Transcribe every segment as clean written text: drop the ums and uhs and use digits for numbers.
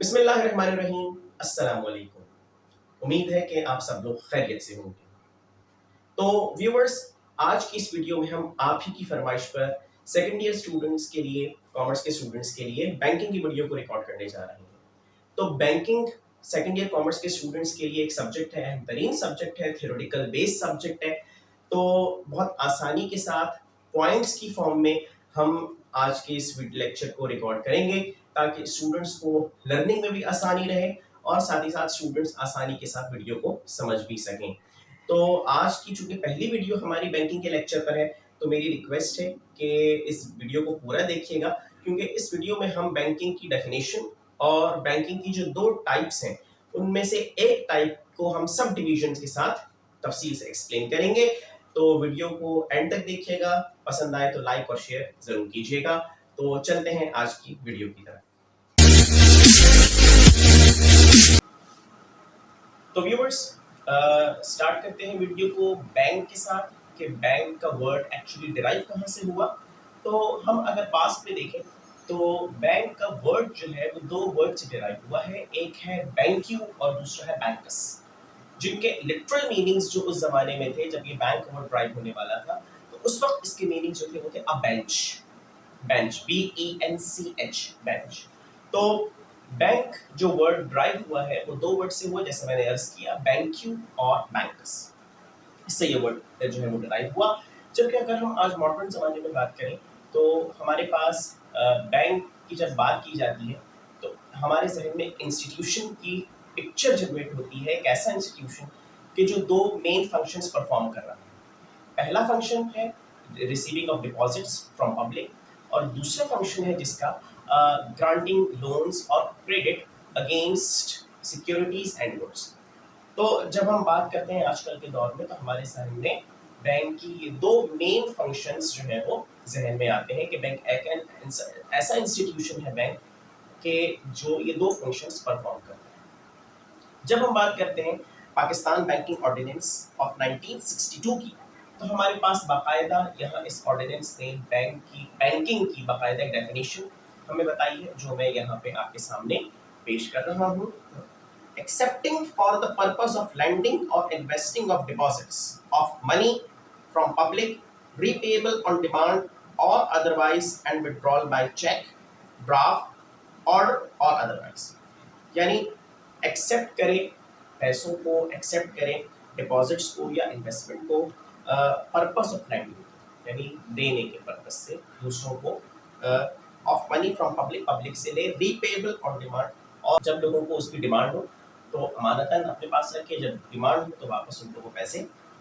बिस्मिल्लाहिर्रहमानिर्रहीम। अस्सलाम वालेकुम। उम्मीद है कि आप सब लोग खैरियत से होंगे। तो व्यूअर्स, आज की इस वीडियो में हम आप ही की फरमाइश पर सेकेंड ईयर स्टूडेंट्स के लिए, कॉमर्स के स्टूडेंट्स के लिए बैंकिंग की वीडियो को रिकॉर्ड करने जा रहे हैं। तो बैंकिंग सेकेंड ईयर कॉमर्स के स्टूडेंट्स के लिए एक सब्जेक्ट है, बेहतरीन सब्जेक्ट है, थ्योरेटिकल बेस्ड सब्जेक्ट है। तो बहुत आसानी के साथ पॉइंट्स की फॉर्म में हम आज के इस लेक्चर को रिकॉर्ड करेंगे ताकि स्टूडेंट्स को लर्निंग में भी आसानी रहे और साथ ही साथ स्टूडेंट्स आसानी के साथ वीडियो को समझ भी सकें। तो आज की चूंकि पहली वीडियो हमारी बैंकिंग के लेक्चर पर है, तो मेरी रिक्वेस्ट है कि इस वीडियो को पूरा देखिएगा, क्योंकि इस वीडियो में हम बैंकिंग की डेफिनेशन और बैंकिंग की जो दो टाइप्स हैं उनमें से एक टाइप को हम सब डिविजन के साथ तफसील से एक्सप्लेन करेंगे। तो वीडियो को एंड तक देखिएगा, पसंद आए तो लाइक और शेयर जरूर कीजिएगा। तो चलते हैं आज की वीडियो की तरफ। तो व्यूअर्स, स्टार्ट करते हैं वीडियो को बैंक के साथ कि बैंक का वर्ड एक्चुअली डिराइव कहाँ से हुआ। तो हम अगर पास्ट में देखें तो बैंक का वर्ड जो है वो दो वर्ड से डिराइव हुआ है, एक है बैंक्यू और दूसरा है बैंकस, जिनके लिटरल मीनिंग्स जो उस जमाने में थे जब ये बैंक वर्ड ड्राइव होने वाला था, तो उस वक्त इसके मीनिंग्स जो थे वो थे अ बेंच, बेंच BENCH, बेंच। तो बैंक जो वर्ड ड्राइव हुआ है वो दो वर्ड से हुआ, जैसे मैंने अर्ज किया, बैंक्यू और बैंकस, इससे ये वर्ड जो है वो ड्राइव हुआ। जबकि अगर हम आज मॉडर्न जमाने में बात करें तो हमारे पास बैंक की जब बात की जाती है तो हमारे जहन में इंस्टीट्यूशन की पिक्चर जनरेट होती है। एक ऐसा इंस्टीट्यूशन कि जो दो मेन फंक्शंस परफॉर्म कर रहा है। पहला फंक्शन है receiving of deposits from public और दूसरा फंक्शन है जिसका ग्रांटिंग लोन्स और credit against securities and goods. तो जब हम बात करते हैं आजकल के दौर में तो हमारे सामने बैंक की ये दो मेन फंक्शंस जो है वो जहन में आते हैं कि बैंक एक ऐसा इंस्टीट्यूशन है बैंक के जो ये दो फंक्शंस परफॉर्म करता है। जब हम बात करते हैं पाकिस्तान बैंकिंग ऑर्डिनेंस ऑफ 1962 की, तो हमारे पास बाकायदा यहाँ इस ऑर्डिनेंस ने बैंकिंग की बाकायदा एक डेफिनेशन हमें बताई है, जो मैं यहाँ पे आपके सामने पेश कर रहा हूँ। Excepting for the purpose of lending or investing of deposits of money from public, repayable on demand or otherwise, and withdrawal by check, draft, order or otherwise। यानी एक्सेप्ट करें पैसों को, एक्सेप्ट करें डिपॉजिट्स को या इन्वेस्टमेंट को purpose of landing, यानी देने के पर्पस से दूसरों को, of money from public, public से ले, रीपेबल ऑन डिमांड, और जब लोगों को उसकी डिमांड हो तो अमानतन अपने पास रखे, जब डिमांड हो तो वापस उनको वो पैसे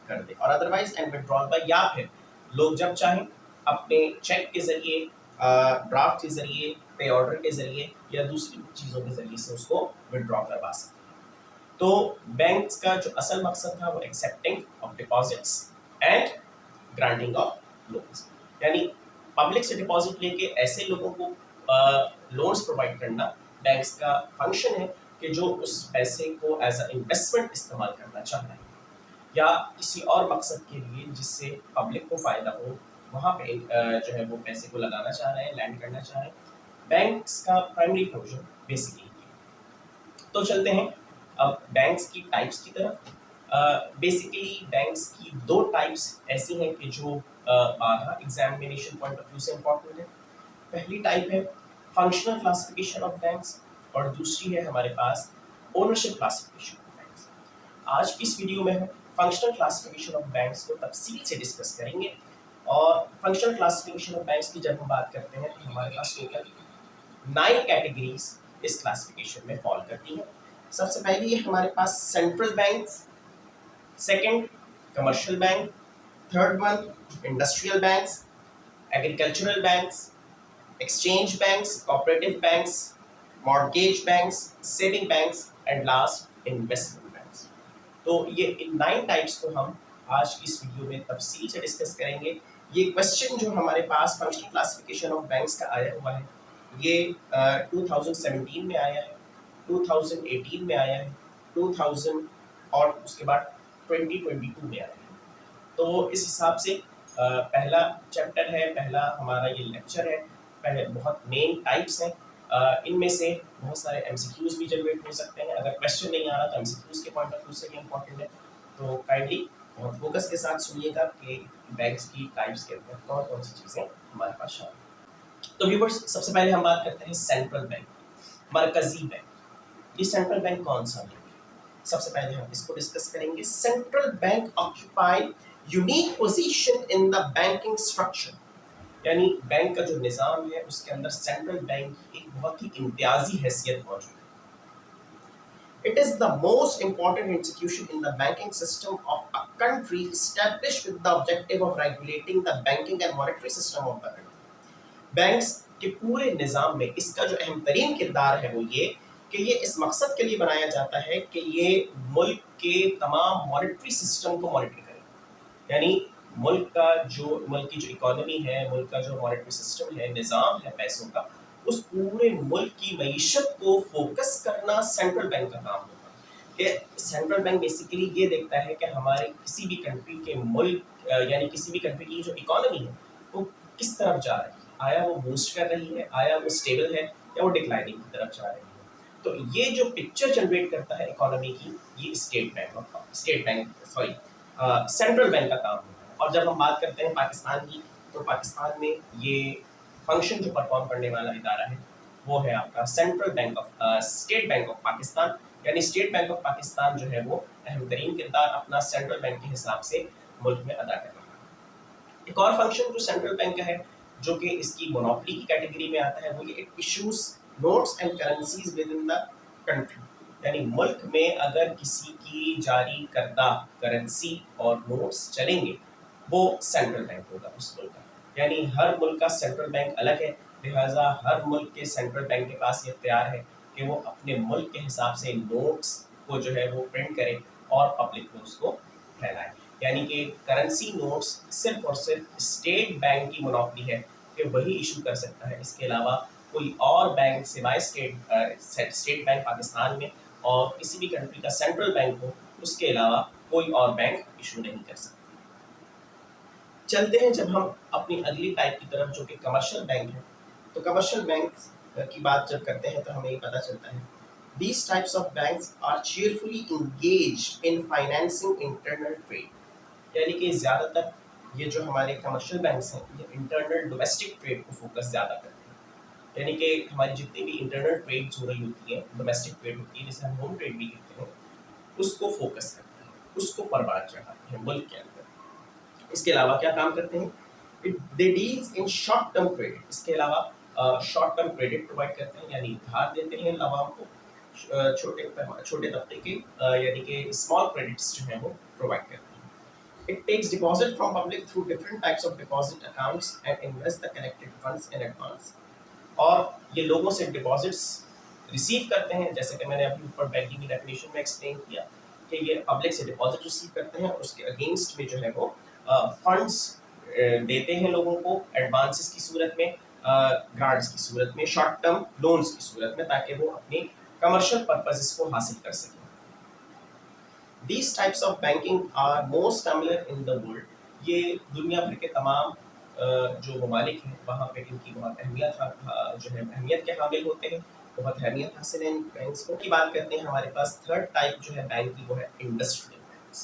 कर दे, और अदरवाइज एंड विड्रॉल बाय, या फिर लोग जब चाहें अपने चेक के जरिए, ड्राफ्ट के जरिए, पे ऑर्डर के जरिए या दूसरी चीज़ों के जरिए से उसको विड्रॉ करवा सकते हैं। तो बैंक का जो असल मकसद था वो accepting of deposits and granting of loans, यानी पब्लिक से डिपॉजिट लेके ऐसे लोगों को लोन्स प्रोवाइड करना बैंक्स का फंक्शन है कि जो उस पैसे को एज अ इन्वेस्टमेंट इस्तेमाल करना चाह रहे हैं या किसी और मकसद के लिए जिससे पब्लिक को फ़ायदा हो, वहाँ पे जो है वो पैसे को लगाना चाह रहे हैं, लैंड करना चाह रहे हैं। बैंक्स का प्राइमरी फंक्शन बेसिकली। तो चलते हैं अब बैंक्स की टाइप्स की तरफ। बेसिकली बैंक्स की दो टाइप्स ऐसी हैं कि जो बारहा एग्जामिनेशन पॉइंट ऑफ व्यू से इम्पोर्टेंट है। पहली टाइप है फंक्शनल क्लासिफिकेशन ऑफ बैंक्स और दूसरी है हमारे पास ओनरशिप क्लासिफिकेशन ऑफ बैंक्स। आज की इस वीडियो में हम फंक्शनल क्लासिफिकेशन ऑफ बैंक्स को तफसील से डिस्कस करेंगे। और फंक्शनल क्लासिफिकेशन ऑफ बैंक्स की जब हम बात करते हैं तो हमारे पास टोटल 9 कैटेगरीज इस क्लासिफिकेशन में फॉल करती हैं। सबसे पहली है हमारे पास central banks, second commercial bank, third one industrial banks, agricultural banks, exchange banks, cooperative banks, mortgage banks, saving banks and last investment banks. तो ये इन 9 टाइप्स को हम आज की इस वीडियो में तफसील से डिस्कस करेंगे। ये क्वेश्चन जो हमारे पास फंक्शनल क्लासिफिकेशन ऑफ बैंक्स का आया हुआ है, ये 2017 में आया है, 2018 में आया है, 2000 और उसके बाद 2022 में आया है। तो इस हिसाब से पहला चैप्टर है, पहला हमारा ये लेक्चर है, पहले बहुत मेन टाइप्स हैं ان میں سے بہت سارے MCQs بھی جنریٹ ہو سکتے ہیں. اگر کویشچن نہیں آ رہا تو MCQs کے پوائنٹ آف ویو سے بھی امپورٹنٹ ہے. تو کائنڈلی بہت فوکس کے ساتھ سنیے گا کہ بینکس کی ٹائپس کے اندر کون کون سی چیزیں ہمارے پاس شامل ہیں. تو ویورس سب سے پہلے ہم بات کرتے ہیں سینٹرل بینک, مرکزی بینک. یہ سینٹرل بینک کون سا بینک ہے؟ سب سے پہلے ہم اس کو ڈسکس کریں گے. Central bank occupy unique position in the banking structure. یعنی بینک کا جو نظام ہے اس کے اندر سینٹرل بینک کی ایک بہت ہی امتیازی حیثیت موجود ہے. It is the most important institution in the banking system of a country established with the objective of regulating the banking and monetary system of the country. Banks کے پورے نظام میں اس کا جو اہم ترین کردار ہے وہ یہ کہ یہ اس مقصد کے لیے بنایا جاتا ہے کہ یہ ملک کے تمام مانیٹری سسٹم کو مانیٹر کرے. یعنی ملک کی جو اکانومی ہے, ملک کا جو مانیٹری سسٹم ہے, نظام ہے پیسوں کا, اس پورے ملک کی معیشت کو فوکس کرنا سینٹرل بینک کا کام ہوتا ہے. کہ سینٹرل بینک بیسیکلی یہ دیکھتا ہے کہ ہمارے کسی بھی کنٹری کے ملک یعنی کسی بھی کنٹری کی جو اکانومی ہے وہ کس طرف جا رہی ہے, آیا وہ بوسٹ کر رہی ہے, آیا وہ اسٹیبل ہے یا وہ ڈکلائننگ کی طرف جا رہی ہے. تو یہ جو پکچر جنریٹ کرتا ہے اکانومی کی, یہ سینٹرل بینک کا کام ہوتا ہے. اور جب ہم بات کرتے ہیں پاکستان کی, تو پاکستان میں یہ فنکشن جو پرفارم کرنے والا ادارہ ہے وہ ہے آپ کا central bank of state bank of Pakistan. یعنی اسٹیٹ بینک آف پاکستان جو ہے وہ اہم ترین کردار اپنا سینٹرل بینک کے حساب سے ملک میں ادا کر رہا ہے. ایک اور فنکشن جو سینٹرل بینک کا ہے جو کہ اس کی مونوپلی کی کیٹیگری میں آتا ہے وہ یہ issues notes and currencies within the country. یعنی ملک میں اگر کسی کی جاری کردہ کرنسی اور نوٹس چلیں گے وہ سینٹرل بینک ہوگا اس ملک کا. یعنی ہر ملک کا سینٹرل بینک الگ ہے, لہٰذا ہر ملک کے سینٹرل بینک کے پاس یہ اختیار ہے کہ وہ اپنے ملک کے حساب سے نوٹس کو جو ہے وہ پرنٹ کرے اور پبلک میں اس کو پھیلائے. یعنی کہ کرنسی نوٹس صرف اور صرف اسٹیٹ بینک کی مونوپلی ہے کہ وہی ایشو کر سکتا ہے. اس کے علاوہ کوئی اور بینک سوائے اسٹیٹ بینک پاکستان میں اور کسی بھی کنٹری کا سینٹرل بینک ہو, اس کے علاوہ کوئی اور بینک ایشو نہیں کر سکتا. چلتے ہیں جب ہم اپنی اگلی ٹائپ کی طرف جو کہ کمرشل بینک ہے. تو کمرشل بینک کی بات جب کرتے ہیں تو ہمیں یہ پتہ چلتا ہے These types of banks are cheerfully engaged in financing internal trade. یعنی کہ زیادہ تر یہ جو ہمارے کمرشل بینکس ہیں یہ انٹرنل ڈومیسٹک ٹریڈ کو فوکس زیادہ کرتے ہیں. یعنی کہ ہماری جتنی بھی انٹرنل ٹریڈ ہو رہی ہوتی ہیں, ڈومیسٹک ٹریڈ ہوتی ہے جسے ہم ہوم ٹریڈ بھی کہتے ہیں, اس کو فوکس کرتے ہیں, اس کو پروان چڑھاتے ہیں ملک کے اندر. اس کے علاوہ کیا کام کرتے ہیں, they deals in short term credit. اس کے علاوہ شارٹ ٹرم کریڈٹ پرووائڈ کرتے ہیں, یعنی ادھار دیتے ہیں عوام کو چھوٹے طبقے کے, یعنی کہ اسمال کریڈٹس جو ہیں وہ پرووائڈ کرتے ہیں. It takes deposit from public through different types of deposit accounts and invest the collected funds in advance. اور یہ لوگوں سے ڈپازٹس ریسیو کرتے ہیں, جیسے کہ میں نے ابھی اوپر بینکنگ کی ڈیفینیشن میں ایکسپلین کیا کہ یہ پبلک سے ڈپازٹ ریسیو کرتے ہیں اور اس کے اگینسٹ میں جو ہے وہ فنڈس دیتے ہیں لوگوں کو ایڈوانسز کی صورت میں, گرانٹس کی صورت میں, شارٹ ٹرم لونز کی صورت میں, تاکہ وہ اپنی کمرشل پرپزز کو حاصل کر سکیں. These types of banking are most familiar in the world. یہ دنیا بھر کے تمام جو ممالک ہیں وہاں پہ ان کی بہت اہمیت کے حامل ہوتے ہیں, بہت اہمیت حاصل ہے ان بینکس کو. کی بات کرتے ہیں ہمارے پاس تھرڈ ٹائپ جو ہے بینک کی وہ ہے industrial banks.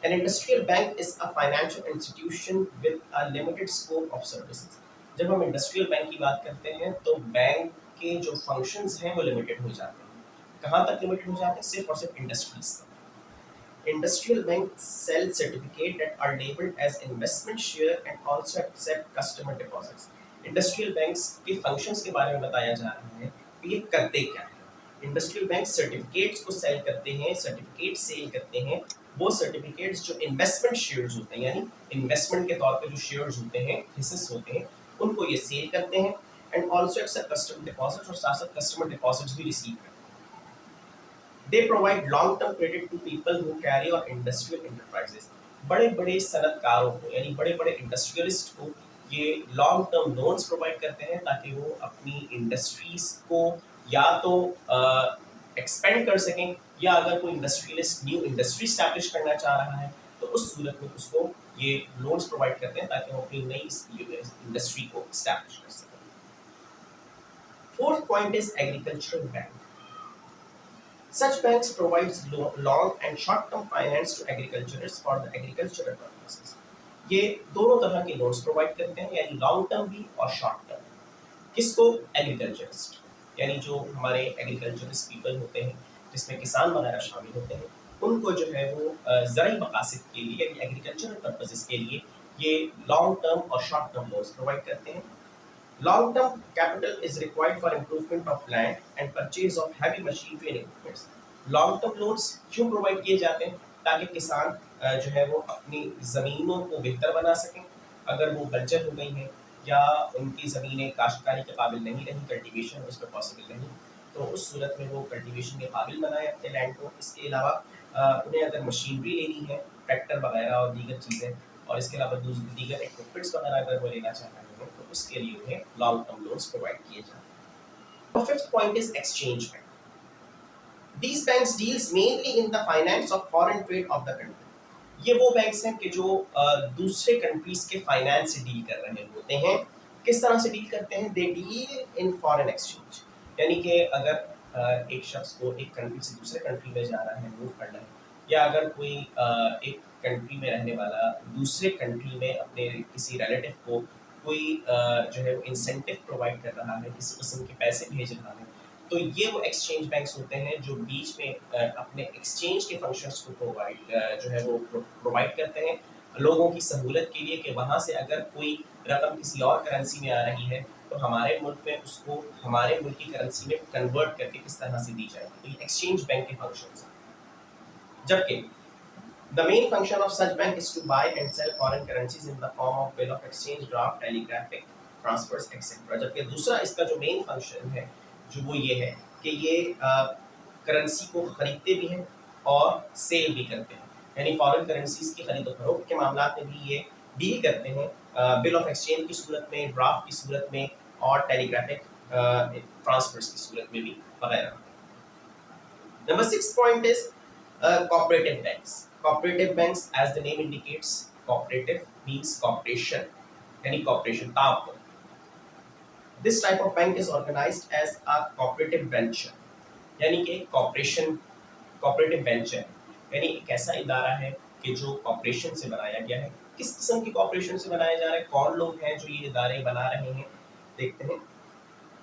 An industrial bank is a financial institution with a limited scope of services. جب ہم انڈسٹریل بینک کی بات کرتے ہیں تو بینک کے جو فنکشنز ہیں وہ لمیٹڈ ہو جاتے ہیں. کہاں تک لمیٹڈ ہو جاتے ہیں, صرف اور صرف انڈسٹریز تک. Industrial banks sell certificates that are labeled as investment share and also accept customer deposits. Industrial banks کے functions کے بارے میں بتایا جا رہا ہے کہ یہ کرتے کیا ہیں. Industrial banks certificates کو سیل کرتے ہیں, سرٹیفکیٹ سیل کرتے ہیں. وہ سرٹیفکیٹس جو انویسٹمنٹ شیئرز ہوتے ہیں, یعنی انویسٹمنٹ کے طور پہ جو شیئرز ہوتے ہیں, حصص ہوتے ہیں, ان کو یہ سیل کرتے ہیں. And also accept customer deposit, اور ساتھ ساتھ کسٹمر ڈپازٹس بھی ریسیو کرتے ہیں. They provide long-term credit to people who carry on industrial enterprises. بڑے بڑے صنعت کاروں کو, یعنی بڑے بڑے انڈسٹریلسٹ کو یہ لانگ ٹرم لونس پرووائڈ کرتے ہیں تاکہ وہ اپنی انڈسٹریز کو یا تو ایکسپینڈ کر سکیں, یا اگر کوئی انڈسٹریلسٹ نیو انڈسٹری اسٹیبلش کرنا چاہ رہا ہے تو اس صورت میں اس کو یہ لونس پرووائڈ کرتے ہیں تاکہ وہ اپنی نئی انڈسٹری کو اسٹیبلش کر سکیں. Fourth point is agricultural bank. Such banks provides long and short-term finance to agriculturists for the agricultural purposes. ये दोनों तरह के लोन्स प्रोवाइड करते हैं, यानी लॉन्ग टर्म भी और शॉर्ट टर्म। किसको? एग्रीकल्चरिस्ट, यानी जो हमारे एग्रीकल्चरिस्ट पीपल होते हैं, जिसमें किसान वगैरह शामिल होते हैं, उनको जो है वो ज़राई मकासद के लिए यानी एग्रीकल्चरल पर्पसेस के लिए ये लॉन्ग टर्म और शॉर्ट टर्म लोन्स प्रोवाइड करते हैं। Long term capital is required for improvement of land and purchase of heavy machinery and equipment. Long term loans क्यों प्रोवाइड किए जाते हैं? ताकि किसान जो है वो अपनी ज़मीनों को बेहतर बना सकें। अगर वो बंजर हो गई हैं या उनकी ज़मीनें काश्तकारी के काबिल नहीं रही, कल्टीवेशन उस पर पॉसिबल नहीं, तो उस सूरत में वो कल्टीवेशन के काबिल बनाए अपने लैंड को। इसके अलावा उन्हें अगर मशीनरी लेनी है, ट्रैक्टर वगैरह और दीगर चीज़ें, और इसके अलावा दीगर इक्विपमेंट्स वगैरह अगर वो लेना चाह रहे हैं, तो उसके लिए उन्हें लॉन्ग टर्म लोन्स प्रोवाइड किए जाते हैं। Fifth point is exchange bank. These banks deals mainly in the finance of foreign trade of the country. ये वो बैंक्स हैं कि जो दूसरे कंट्रीज के फाइनेंस से डील कर रहे होते हैं। किस तरह से डील करते हैं? They deal in foreign exchange, यानी कि अगर एक शख्स को एक कंट्री से दूसरे कंट्री में जा रहा है, मूव करना है, या अगर कोई एक कंट्री में रहने वाला दूसरे कंट्री में अपने किसी रिलेटिव को कोई जो है वो इंसेंटिव प्रोवाइड कर रहा है, किसी किस्म के पैसे भेज रहा है, तो ये वो एक्सचेंज बैंक्स होते हैं जो बीच में अपने एक्सचेंज के फंक्शंस को जो है वो प्रोवाइड करते हैं लोगों की सहूलत के लिए, कि वहाँ से अगर कोई रकम किसी और करेंसी में आ रही है तो हमारे मुल्क में उसको हमारे मुल्क की करेंसी में कन्वर्ट करके किस तरह से दी जाएगी। तो ये एक्सचेंज बैंक के फंक्शंस हैं। जबकि the main function of such bank is to buy and sell foreign currencies in the form of bill of exchange, draft, telegraphic transfers, etc. जबकि दूसरा इसका जो मेन फंक्शन है जो वो ये है कि ये करेंसी को खरीदते भी हैं और सेल भी करते हैं, यानी फॉरेन करेंसीज की खरीद फरोख्त के मामला में भी ये डील करते हैं, बिल ऑफ एक्सचेंज की सूरत में, ड्राफ्ट की सूरत में और टेलीग्राफिक ट्रांसफर्स की सूरत में भी वगैरह। Number 6 point is cooperative banks. Cooperative banks, as the name indicates, cooperative means cooperation, यानी cooperation ताप। This type of bank is organized as a cooperative venture, यानी कि cooperative venture यानी एक ऐसा इदारा है कि जो कॉपरेशन से बनाया गया है। किस किस्म की कॉपरेशन से बनाया जा रहा है, कौन लोग हैं जो ये इदारे बना रहे हैं, देखते हैं।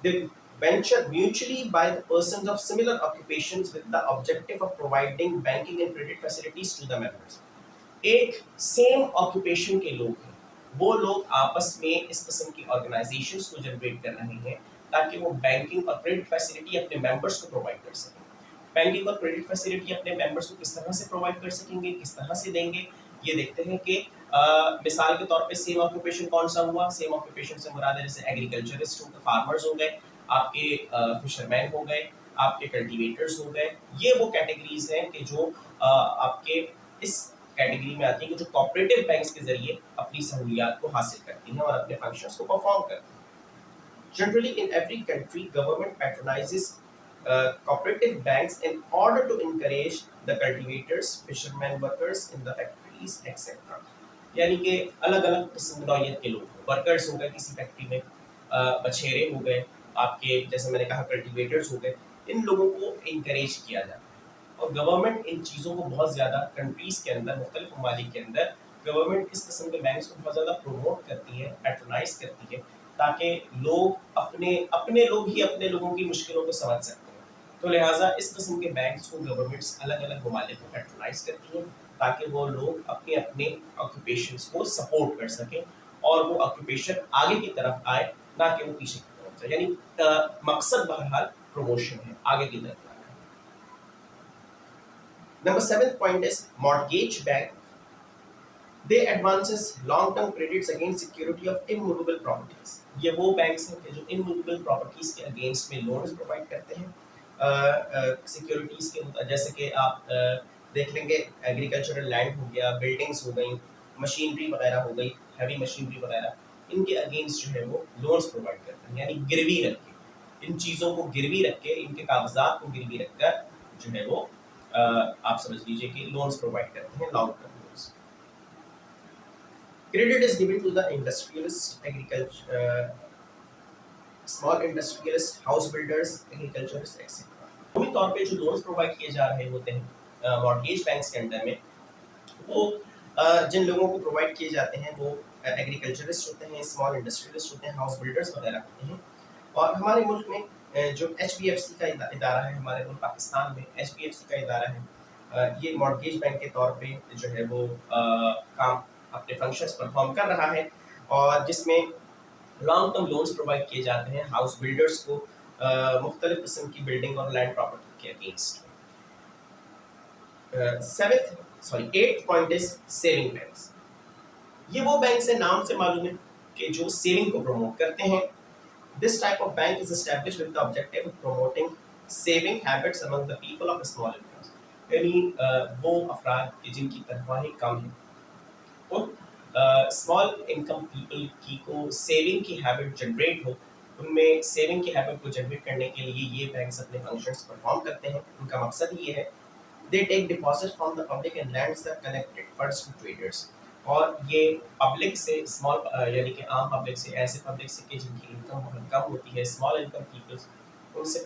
The venture mutually by the persons of similar occupations with the objective of providing banking and credit facilities to the members. एक सेम ऑक्यूपेशन के लोग हैं, वो लोग आपस में इस किस्म की ऑर्गेनाइजेशंस को जनरेट कर रहे हैं ताकि वो बैंकिंग और क्रेडिट फैसिलिटी अपने मेंबर्स को प्रोवाइड कर सकें। बैंकिंग और क्रेडिट फैसिलिटी अपने मेंबर्स को किस तरह से प्रोवाइड कर सकेंगे, किस तरह से देंगे, ये देखते हैं कि मिसाल के तौर पे सेम ऑक्यूपेशन कौन सा हुआ। सेम ऑक्यूपेशन से मुराद है जैसे एग्रीकल्चरिस्ट हो गए, फार्मर्स हो गए, आपके फिशरमैन हो गए, आपके कल्टीवेटर्स हो गए। ये वो कैटेगरीज हैं कि जो आपके इस कैटेगरी में आती है कि जो कोऑपरेटिव बैंक्स के जरिए अपनी सहूलियात को हासिल करती हैं और अपने फंक्शंस को परफॉर्म करती हैं। Generally in every country government patronises cooperative banks in order to encourage the cultivators, fishermen workers in the factories, etc. यानी कि अलग अलग किस्म नौयत के लोग, वर्कर्स हो गए किसी फैक्ट्री में, बछेरे हो गए, आपके जैसे मैंने कहा कल्टीवेटर्स हो गए, इन लोगों को इंकरेज किया जाता है। और गवर्नमेंट इन चीज़ों को बहुत ज़्यादा कंट्रीज़ के अंदर, मुख्तलिफ ममालिक के अंदर गवर्नमेंट इस किस्म के बैंक्स को बहुत ज़्यादा प्रोमोट करती है, पैट्रोनाइज करती है, ताकि लोग अपने लोग ही अपने लोगों की मुश्किलों को समझ सकते हैं। तो लिहाजा इस किस्म के बैंक्स को गवर्नमेंट्स अलग अलग ममालिक को पैट्रोनाइज करती हैं ताकि वो लोग अपने अपने ऑक्यूपेशंस को सपोर्ट कर सकें और वो ऑक्यूपेशन आगे की तरफ आए, ना कि वो पीछे की तरफ जाए। यानी मकसद बहरहाल प्रमोशन है, आगे की तरफ आना है। Number 7 point is mortgage bank. They advances long-term credits against security of immovable properties. ये वो बैंक्स हैं कि जो immovable properties के अगेंस्ट में लोन्स प्रोवाइड करते हैं। सिक्योरिटीज़ के जैसे कि आप देख लेंगे एग्रीकल्चरल लैंड हो गया, बिल्डिंग्स हो गई, मशीनरी वगैरह हो गई, हैवी मशीनरी वगैरह, इनके अगेंस्ट जो है वो लोन्स प्रोवाइड करते हैं, यानी गिरवी रख के, इन चीज़ों को गिरवी रख के, इनके कागजात को गिरवी रख कर जो है वो आप समझ लीजिए कि लोन्स प्रोवाइड करते हैं, long term loans. Credit is given to the industrialist, agriculture small industrialist, house builders, agriculturist etcetera. अमूमी तौर पे जो लोन्स प्रोवाइड किए जा रहे होते हैं मॉर्गेज बैंक्स के अंडर में, वो जिन लोगों को प्रोवाइड किए जाते हैं वो एग्रीकल्चरिस्ट होते हैं, स्मॉल इंडस्ट्रियलिस्ट होते हैं, हाउस बिल्डर्स वगैरह होते हैं। और हमारे मुल्क में जो HBFC का इदारा है, हमारे मुल्क पाकिस्तान में HBFC का इदारा है, ये मॉर्गेज बैंक के तौर पे जो है वो काम अपने फंक्शंस परफॉर्म कर रहा है, और जिसमें लॉन्ग टर्म लोन्स प्रोवाइड किए जाते हैं हाउस बिल्डर्स को मुख्तलिफ किस्म की बिल्डिंग और लैंड प्रॉपर्टी के against. Eighth point is saving banks. ये वो बैंक है, नाम से मालूम है कि जो सेविंग को प्रमोट करते हैं। This type of bank is established with the objective of promoting saving habits among the people of small incomes. यानी वो अफराद की जिनकी तनख्वाहें कम हैं, उन स्मॉल इनकम पीपल की को सेविंग की हैबिट जनरेट हो, उनमें सेविंग की हैबिट को जनरेट करने के लिए ये बैंक्स अपने फंक्शंस परफॉर्म करते हैं। उनका मकसद ये है, they take deposit from the public and lends the collected funds to traders. और ये पब्लिक से स्मॉल यानी कि आम पब्लिक से, ऐसे पब्लिक से कि जिनकी इनकम बहुत कम होती है, स्मॉल इनकम पीपल्स, उनसे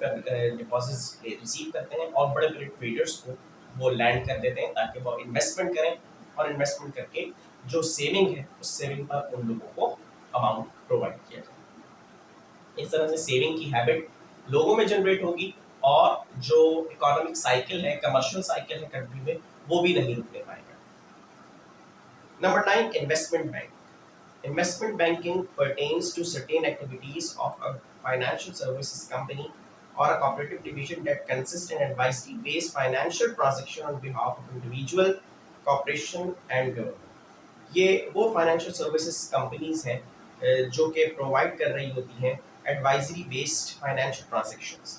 डिपॉजिट्स रिसीव करते हैं और बड़े बड़े ट्रेडर्स को वो लैंड कर देते हैं ताकि वो इन्वेस्टमेंट करें, और इन्वेस्टमेंट करके जो सेविंग है उस सेविंग पर उन लोगों को अमाउंट प्रोवाइड किया जाए। इस तरह से सेविंग की हैबिट लोगों में जनरेट होगी, और जो इकोनॉमिक साइकिल है, कमर्शियल साइकिल है कंट्री में, वो भी नहीं रुकने पाएगा। Number 9, investment bank. Investment banking pertains to certain activities of a financial services company or a cooperative division that consist in advisory-based financial transaction on behalf of individual, corporation and government. ये वो financial services companies हैं जो कि provide कर रही होती हैं advisory-based financial transactions,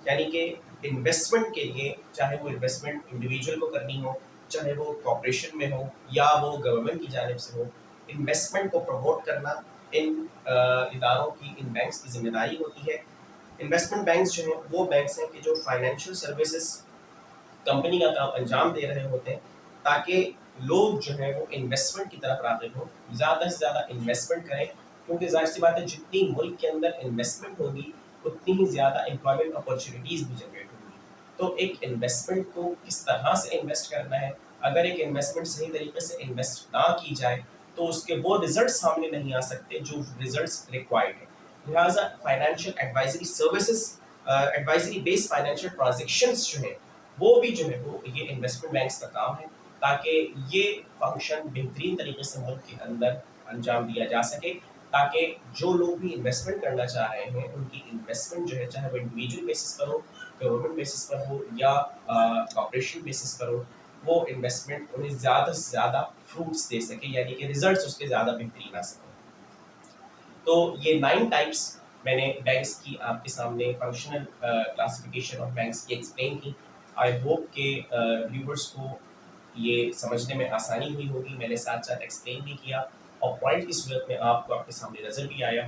यानी कि investment के लिए, चाहे वो investment individual को करनी हो, चाहे वो कॉर्पोरेशन में हो या वो गवर्नमेंट की जानिब से हो, इन्वेस्टमेंट को प्रमोट करना इन इदारों की, इन बैंक्स की जिम्मेदारी होती है। इन्वेस्टमेंट बैंक्स जो हैं वो बैंक्स हैं कि जो फाइनेंशियल सर्विसेज कंपनी का काम अंजाम दे रहे होते हैं ताकि लोग जो है वो इन्वेस्टमेंट की तरफ राग़िब हों, ज़्यादा से ज़्यादा इन्वेस्टमेंट करें, क्योंकि ज़ाहिर सी बात है जितनी मुल्क के अंदर इन्वेस्टमेंट होगी उतनी ही ज़्यादा एम्प्लॉयमेंट अपॉर्चुनिटीज़ भी जनरेट होंगी। तो एक इन्वेस्टमेंट को किस तरह से इन्वेस्ट करना है, अगर एक इन्वेस्टमेंट सही तरीके से इन्वेस्ट ना की जाए तो उसके वो रिजल्ट सामने नहीं आ सकते जो रिजल्ट्स रिक्वायर्ड है। लिहाजा financial advisory services, advisory based financial transactions जो है वो भी जो है वो ये इन्वेस्टमेंट बैंक्स का काम है, ताकि ये फंक्शन बेहतरीन तरीके से मुल्क के अंदर अंजाम दिया जा सके, ताकि जो लोग भी इन्वेस्टमेंट करना चाह रहे हैं उनकी इन्वेस्टमेंट जो है, चाहे वो इंडिविजुअल बेसिस पर हो, गवर्नमेंट बेसिस पर हो या कॉर्पोरेशन बेसिस पर हो, वो इन्वेस्टमेंट उन्हें ज़्यादा से ज़्यादा फ्रूट्स दे सके, यानी कि रिजल्ट्स उसके ज़्यादा बेहतरीन आ सकें। तो ये 9 टाइप्स मैंने बैंक्स की आपके सामने फंक्शनल क्लासिफिकेशन ऑफ बैंक्स की एक्सप्लेन की। आई होप के व्यूवर्स को ये समझने में आसानी हुई होगी। मैंने साथ साथ एक्सप्लेन भी किया और पॉइंट की सूरत में आपको आपके सामने नज़र भी आया।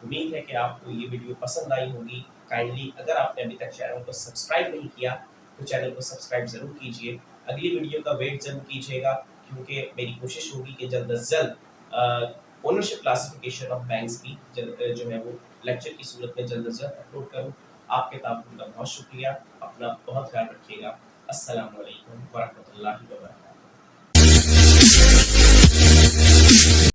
उम्मीद है कि आपको ये वीडियो पसंद आई होगी। काइंडली अगर आपने अभी तक चैनल को सब्सक्राइब नहीं किया तो चैनल को सब्सक्राइब ज़रूर कीजिए। अगली वीडियो का वेट ज़रूर कीजिएगा, क्योंकि मेरी कोशिश होगी कि जल्द अज जल्द ओनरशिप क्लासिफिकेशन ऑफ बैंक्स की जो है वो लेक्चर की सूरत में जल्द अज जल्द अपलोड करूँ। आपके ताबून का बहुत शुक्रिया। अपना बहुत ख्याल रखिएगा। अस्सलाम वालेकुम व रहमतुल्लाहि व बरकातहू।